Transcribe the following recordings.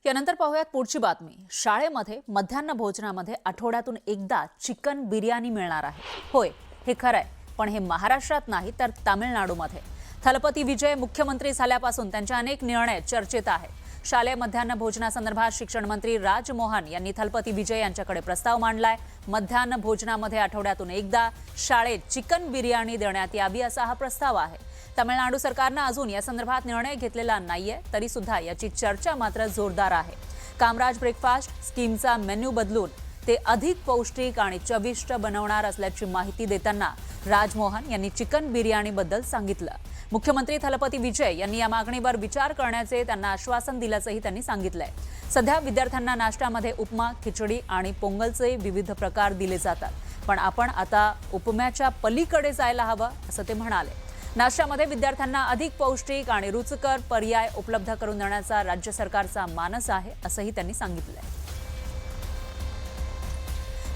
यानंतर पाहूयात पुढची बातमी। शाळेमध्ये मध्यान्ह भोजनामध्ये आठवड्यातून एकदा चिकन बिर्याणी मिळणार आहे। होय, हे खरंय, पण हे महाराष्ट्रात नाही तर तामिळनाडूमध्ये। थलपती विजय मुख्यमंत्री झाल्यापासून त्यांचे अनेक निर्णय चर्चेत आहेत। शालेय मध्यान्ह भोजनासंदर्भात शिक्षण मंत्री राजमोहन यांनी थलपती विजय यांच्याकडे प्रस्ताव मांडलाय। मध्यान्ह भोजनामध्ये आठवड्यातून एकदा शाळेत चिकन बिर्याणी देण्यात यावी असा हा प्रस्ताव आहे। तामिळनाडू सरकारने अजून या संदर्भात निर्णय घेतलेला नाहीये, तरी सुद्धा याची चर्चा मात्र जोरदार आहे। कामराज ब्रेकफास्ट स्कीमचा मेन्यू बदलून ते अधिक पौष्टिक आणि चविष्ट बनवणार असल्याची माहिती देताना राजमोहन यांनी चिकन बिर्याणीबद्दल सांगितलं। मुख्यमंत्री थलपती विजय यांनी या मागणीवर विचार करण्याचे त्यांना आश्वासन दिल्याचंही त्यांनी सांगितलंय। सध्या विद्यार्थ्यांना नाश्त्यामध्ये उपमा, खिचडी आणि पोंगलचे विविध प्रकार दिले जातात, पण आपण आता उपम्याच्या पलीकडे जायला हवं असं ते म्हणाले। नाश्त्यामध्ये विद्यार्थ्यांना अधिक पौष्टिक आणि रुचकर पर्याय उपलब्ध करून देण्याचा राज्य सरकारचा मानस आहे असंही त्यांनी सांगितलंय।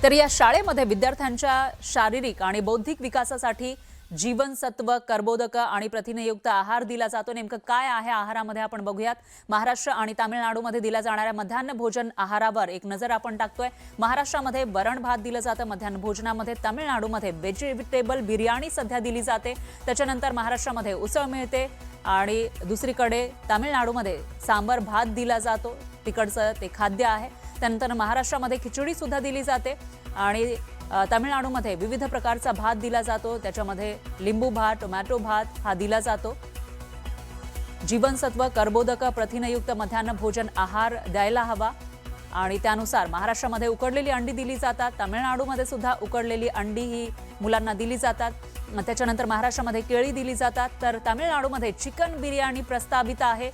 तर या शाळेमध्ये विद्यार्थ्यांच्या शारीरिक आणि बौद्धिक विकासासाठी जीवनसत्व, कर्बोदक आणि प्रथिनयुक्त आहार दिला जातो। नेमकं काय आहे आहारामध्ये आपण बघूयात। महाराष्ट्र आणि तामिळनाडूमध्ये दिल्या जाणाऱ्या मध्यान्ह भोजन आहारावर एक नजर आपण टाकतोय। महाराष्ट्रामध्ये वरण भात दिलं जातं मध्यान्ह भोजनामध्ये। तामिळनाडूमध्ये व्हेजिटेबल बिर्याणी सध्या दिली जाते। त्याच्यानंतर महाराष्ट्रामध्ये उसळ मिळते आणि दुसरीकडे तामिळनाडूमध्ये सांबर भात दिला जातो, तिकडचं ते खाद्य आहे। त्यानंतर महाराष्ट्रामध्ये खिचडी सुद्धा दिली जाते आणि तामिळनाडूमध्ये विविध प्रकारचा भात दिला जातो, त्याच्यामध्ये लिंबू भात, टोमॅटो भात हा दिला जातो। जीवनसत्व, कर्बोदक, प्रथिनयुक्त मध्यान्ह भोजन आहार द्यायला हवा आणि त्यानुसार महाराष्ट्रामध्ये उकडलेली अंडी दिली जातात, तामिळनाडूमध्ये सुद्धा उकडलेली अंडी ही मुलांना दिली जातात। त्याच्यानंतर महाराष्ट्रामध्ये केळी दिली जातात, तर तामिळनाडूमध्ये चिकन बिर्याणी प्रस्तावित आहे।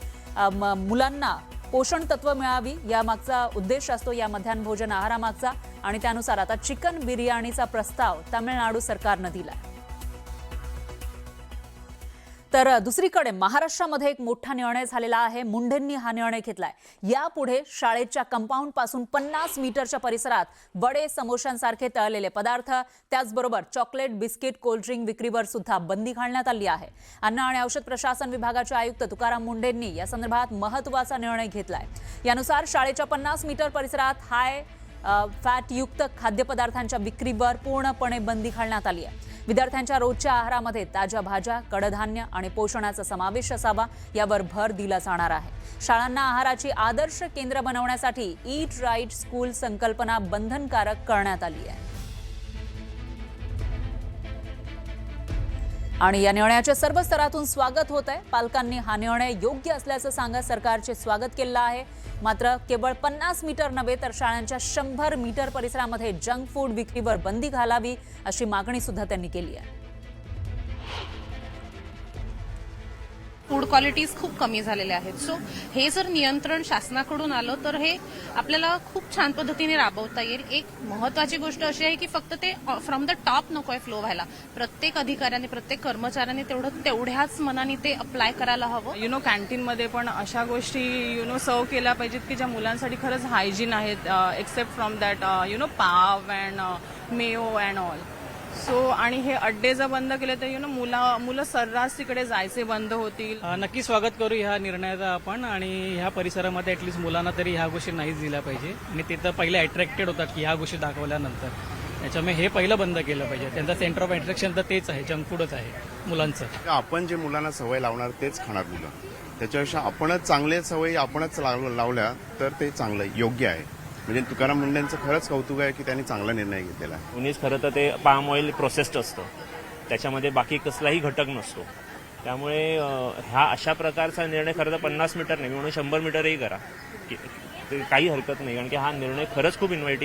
मुलांना पोषण तत्व मिळावी यामागचा उद्देश असतो या मध्यान्ह भोजन आहारामागचा, आणि त्यानुसार आता चिकन बिर्याणीचा प्रस्ताव तामिळनाडू सरकारने दिला। तर दुसरीकडे महाराष्ट्रामध्ये एक मोठा निर्णय झालेला आहे। मुंढेंनी हा निर्णय घेतलाय। यापुढे शाळेच्या कंपाऊंड पासून 50 मीटरच्या परिसरात वडे, समोश्यांसारखे तळलेले पदार्थ, त्याचबरोबर चॉकलेट, बिस्किट, कोल्ड्रिंक विक्रीवर सुद्धा बंदी घालण्यात आली आहे। अन्न आणि औषध प्रशासन विभागाचे आयुक्त तुकाराम मुंढेंनी या संदर्भात महत्त्वाचा निर्णय घेतलाय। यानुसार शाळेच्या 50 मीटर परिसरात हाय फॅटयुक्त खाद्यपदार्थांच्या विक्रीवर पूर्णपणे बंदी घालण्यात आली आहे। विद्यार्थ्यांच्या रोजच्या आहारामध्ये ताज्या भाज्या, कडधान्य आणि पोषणाचा समावेश असावा यावर भर दिला जाणार आहे। शाळांना आहाराची आदर्श केंद्र बनवण्यासाठी ईट राईट स्कूल संकल्पना बंधनकारक करण्यात आली आहे आणि या निर्णयाचे सर्व स्तरातून स्वागत होत आहे। पालकांनी हा निर्णय योग्य असल्याचं सांगत सरकारचे स्वागत केलं आहे। मात्र केवळ 50 मीटर नव्हे तर शाळांच्या 100 मीटर परिसरामध्ये जंक फूड विक्रीवर बंदी घालावी अशी मागणी सुद्धा त्यांनी केली आहे। फूड क्वालिटीज खूप कमी झालेल्या आहेत, सो हे जर नियंत्रण शासनाकडून आलं तर हे आपल्याला खूप छान पद्धतीने राबवता येईल। एक महत्वाची गोष्ट अशी आहे की फक्त ते फ्रॉम द टॉप नकोय फ्लो व्हायला, प्रत्येक अधिकाऱ्याने, प्रत्येक कर्मचाऱ्याने तेवढ्याच मनाने ते अप्लाय करायला हवं। कॅन्टीनमध्ये पण अशा गोष्टी सर्व केल्या पाहिजेत की ज्या मुलांसाठी खरंच हायजीन आहेत, एक्सेप्ट फ्रॉम दॅट पाव and Mayo and all. So आणि हे अड्डे जर बंद केले तर मुलं सर्रास तिकडे जायचे बंद होतील। नक्की स्वागत करू ह्या निर्णयाचा आपण, आणि ह्या परिसरामध्ये ऍटलीस्ट मुलांना तरी ह्या गोष्टी नाहीच दिल्या पाहिजे। आणि ते तर पहिले अट्रॅक्टेड होतात की ह्या गोष्टी दाखवल्यानंतर, त्याच्यामुळे हे पहिलं बंद केलं पाहिजे। त्यांचा सेंटर ऑफ अट्रॅक्शन तर तेच आहे, जंक फूडच आहे मुलांचं। आपण जे मुलांना सवय लावणार तेच खाणार मुलं, त्याच्यापेक्षा आपणच चांगले सवयी आपणच लावल्या तर ते चांगलं योग्य आहे। म्हणजे तुकाराम मुंढेंचं खरंच कौतुक आहे की त्यांनी चांगला निर्णय घेतलेला आहे। उन्नीस खरं तर ते पाम ऑइल प्रोसेस्ड असतं, त्याच्यामध्ये बाकी कसलाही घटक नसतो, त्यामुळे हा अशा प्रकारचा निर्णय खरं तर 50 मीटर नाही म्हणून 100 मीटरही करा, काही हरकत नाही, कारण की हा निर्णय खरंच खूप इन्व्हायटिंग